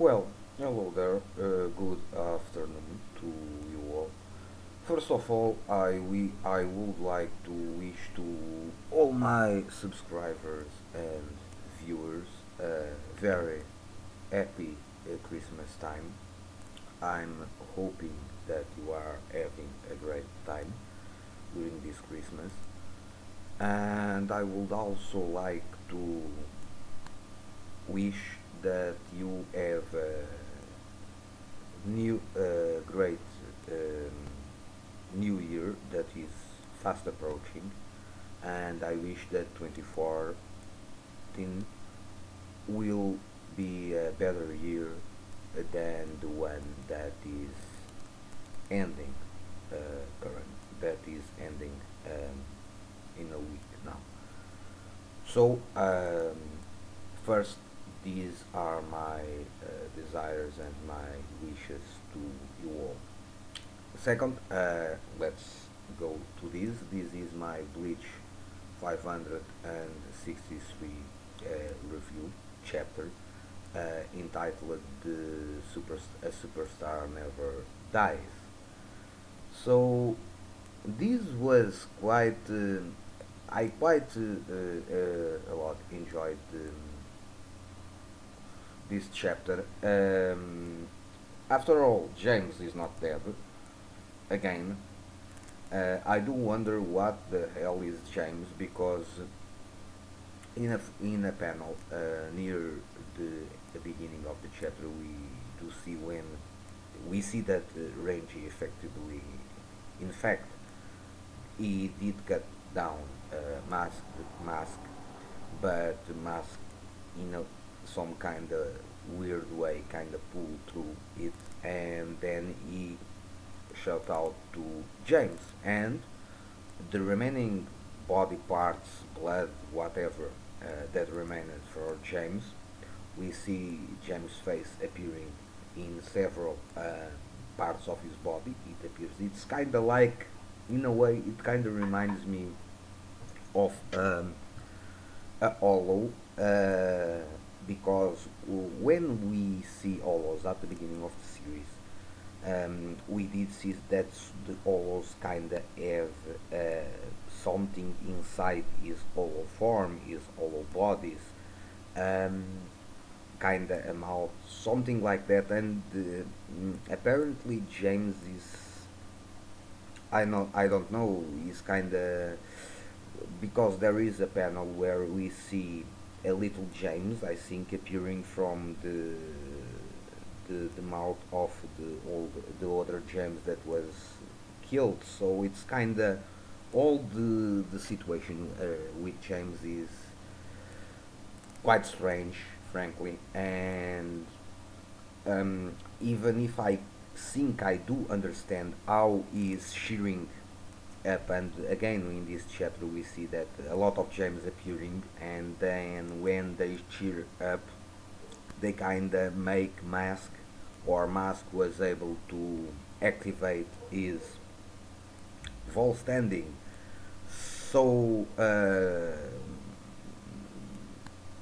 Well, hello there. Good afternoon to you all. First of all, I would like to wish to all my subscribers and viewers a very happy Christmas time. I'm hoping that you are having a great time during this Christmas, and I would also like to wish that you have a new great um, new year that is fast approaching, and I wish that 2014 will be a better year than the one that is ending current that is ending in a week now. So first, these are my desires and my wishes to you all. Second, let's go to this. This is my Bleach 563 review chapter entitled "A Superstar Never Dies." So this was quite. I quite a lot enjoyed this chapter. After all, James is not dead again. I do wonder what the hell is James, because in a panel near the beginning of the chapter we do see when we see that Renji effectively, in fact, he did cut down mask, but mask in some kind of weird way kind of pulled through it, and then he shout out to James, and the remaining body parts, blood, whatever that remained for James, we see James' face appearing in several parts of his body. It appears. It's kind of like, in a way, it kind of reminds me of a hollow, because when we see hollows at the beginning of the series, we did see that the hollows kind of have something inside his hollow form, his hollow bodies, um, kind of a mouth, something like that. And apparently James is, I don't know, he's kind of, because there is a panel where we see a little James, I think, appearing from the mouth of the other James that was killed. So it's kind of all the situation with James is quite strange, frankly. And even if I think I do understand how he is shearing up, and again in this chapter we see that a lot of James appearing, and then when they cheer up they kinda make Mask, or Mask was able to activate his vol standing. So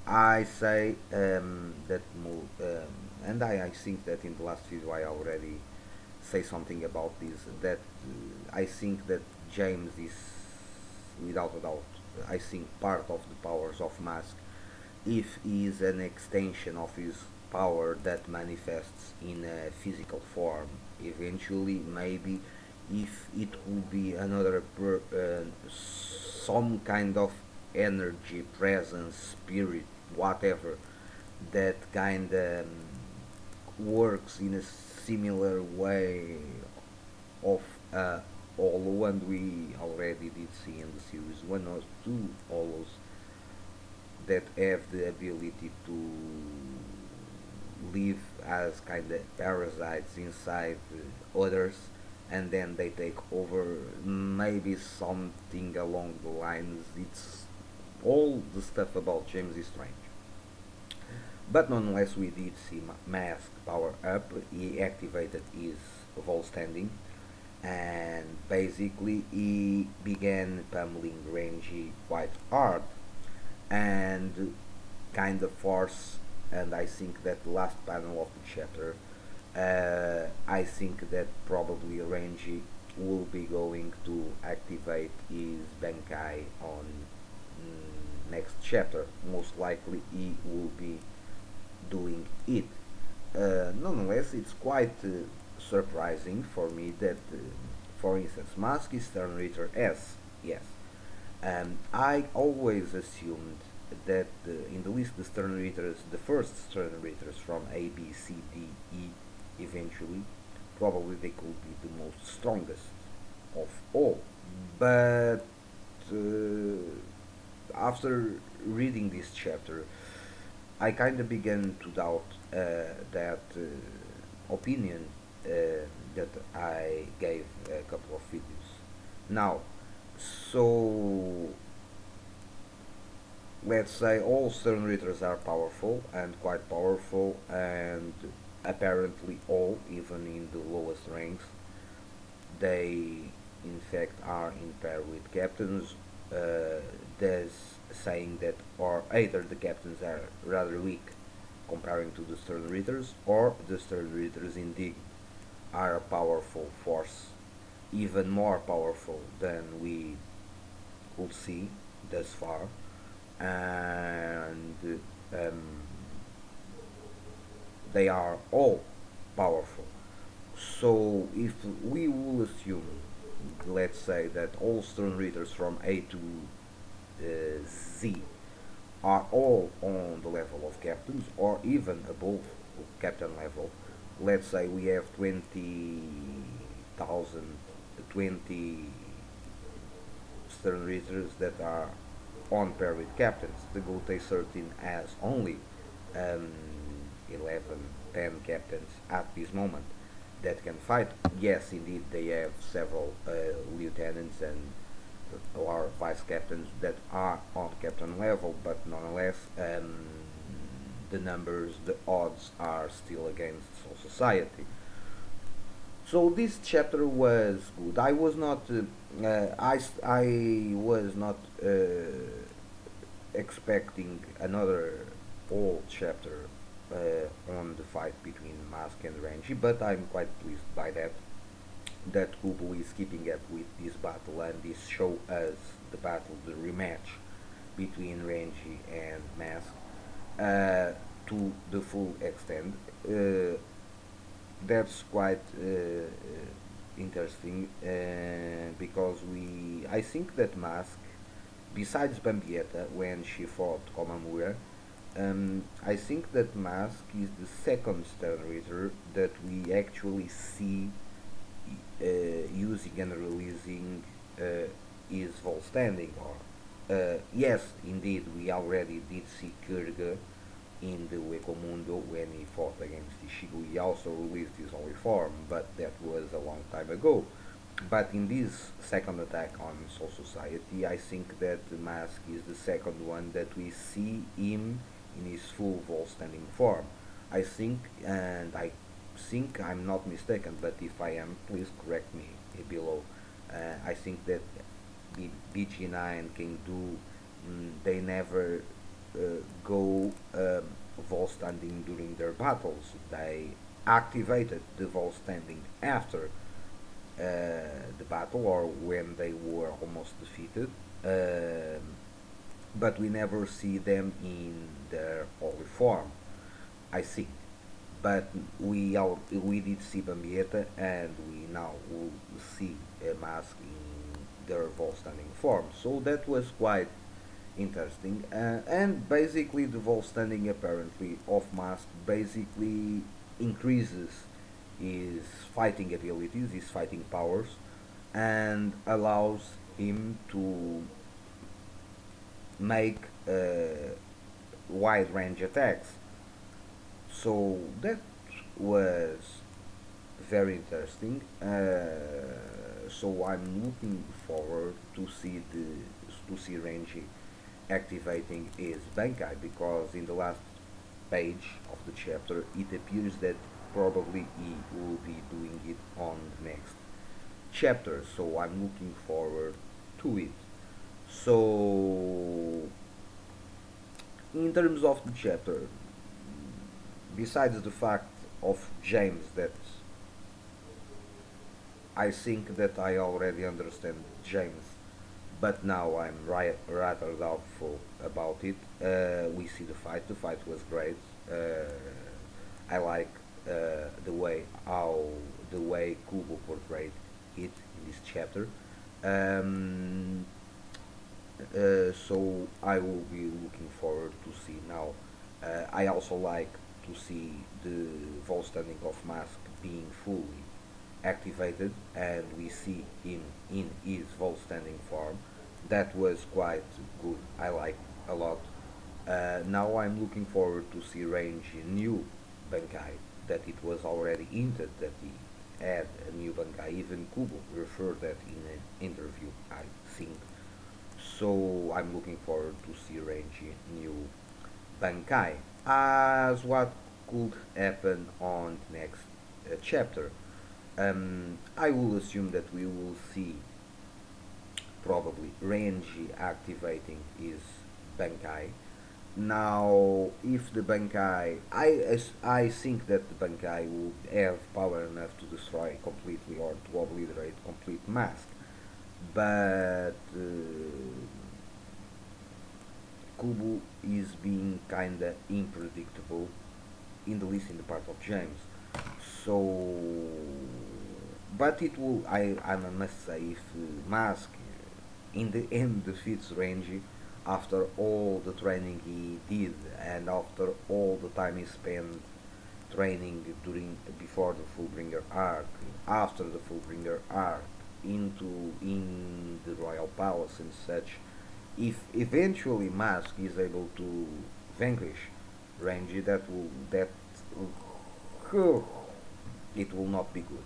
I say and I think that in the last video I already say something about this, that I think that James is, without a doubt, I think part of the powers of Mask, if he is an extension of his power that manifests in a physical form. Eventually, maybe if it would be another some kind of energy, presence, spirit, whatever, that kind of works in a similar way of hollow, and we already did see in the series one or two hollows that have the ability to live as kind of parasites inside others, and then they take over. Maybe something along the lines. It's all the stuff about James is strange. But nonetheless, we did see Mask power up. He activated his vol standing, and basically he began pummeling Renji quite hard, and kind of force and I think that the last panel of the chapter, I think that probably Renji will be going to activate his Bankai on next chapter. Most likely he will be doing it. Nonetheless, it's quite surprising for me that, for instance, Mask is Turn Reader S. Yes. I always assumed that in the list the Stern Readers, the first Stern Readers from A, B, C, D, E, eventually, probably they could be the most strongest of all. But after reading this chapter, I kind of began to doubt that opinion that I gave a couple of videos. Now, so let's say all stern readers are powerful and quite powerful, and apparently all, even in the lowest ranks, they in fact are in pair with captains. There's saying that or either the captains are rather weak comparing to the stern readers, or the stern readers indeed are a powerful force, even more powerful than we could see thus far, and um, they are all powerful. So if we will assume, let's say, that all stern readers from A to Z are all on the level of captains or even above captain level, let's say we have 20,000, 20 stern readers that are on par with captains. The Gotei 13 has only um, 11, 10 captains at this moment that can fight. Yes, indeed, they have several lieutenants and or vice captains that are on captain level, but nonetheless, the numbers, the odds are still against Soul Society. So this chapter was good. I was not, I was not expecting another whole chapter on the fight between Mask and Renji, but I'm quite pleased by that. That Kubo is keeping up with this battle, and this show us the battle, the rematch between Renji and Mask to the full extent. That's quite interesting because I think that Mask, besides Bambietta when she fought Komamura, I think that Mask is the second Stern Reader that we actually see using and releasing his Vol Standing. Or yes, indeed, we already did see Kurga in the Wekomundo when he fought against Ishigo. He also released his holy form, but that was a long time ago. But in this second attack on Soul Society, I think that the Mask is the second one that we see him in his full Vol Standing form. I think, and I think I'm not mistaken, but if I am, please correct me below. I think that BG9 and King Do, they never go Vol Standing during their battles. They activated the Vol Standing after the battle or when they were almost defeated, but we never see them in their holy form, I think. But we did see Bambietta, and we now will see a Mask in their Vol Standing form. So that was quite interesting. And basically, the Vol Standing apparently of Mask basically increases his fighting abilities, his fighting powers, and allows him to make wide range attacks. So that was very interesting. So I'm looking forward to see Renji activating his Bankai, because in the last page of the chapter it appears that probably he will be doing it on the next chapter. So I'm looking forward to it. So in terms of the chapter, besides the fact of James that I think that I already understand James, but now I'm rather doubtful about it. We see the fight. The fight was great. I like the way Kubo portrayed it in this chapter. Um, so I will be looking forward to see now. I also like to see the Volstanding of Mask being fully activated, and we see him in his Volstanding form. That was quite good. I like a lot. Now I'm looking forward to see Range new Bankai. That it was already hinted that he had a new Bankai. Even Kubo referred that in an interview, I think. So I'm looking forward to see Renji new Bankai as what could happen on the next chapter. I will assume that we will see probably Renji activating his Bankai. Now, if the Bankai, I think that the Bankai will have power enough to destroy completely or to obliterate complete Mask, but Kubu is being kinda unpredictable, in the least in the part of James. So, but it will. I must say, if Mask in the end defeats Renji after all the training he did and after all the time he spent training during before the Fullbringer arc, after the Fullbringer arc, into in the Royal Palace and such. If eventually Mask is able to vanquish Renji, it will not be good.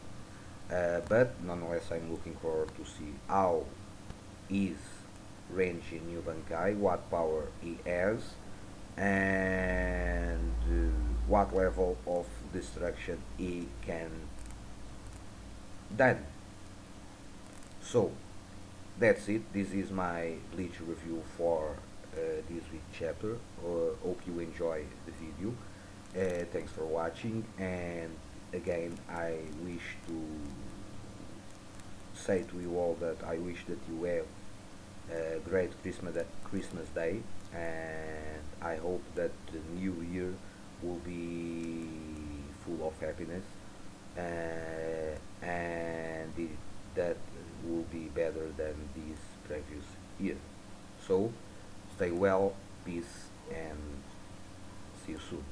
But nonetheless, I'm looking forward to see how is Renji New Bankai, what power he has, and what level of destruction he can done. So that's it. This is my Bleach review for this week chapter. Hope you enjoy the video. Thanks for watching, and again I wish to say to you all that I wish that you have a great Christmas Day, and I hope that the new year will be full of happiness, and that will be better than this previous year. So stay well, peace, and see you soon.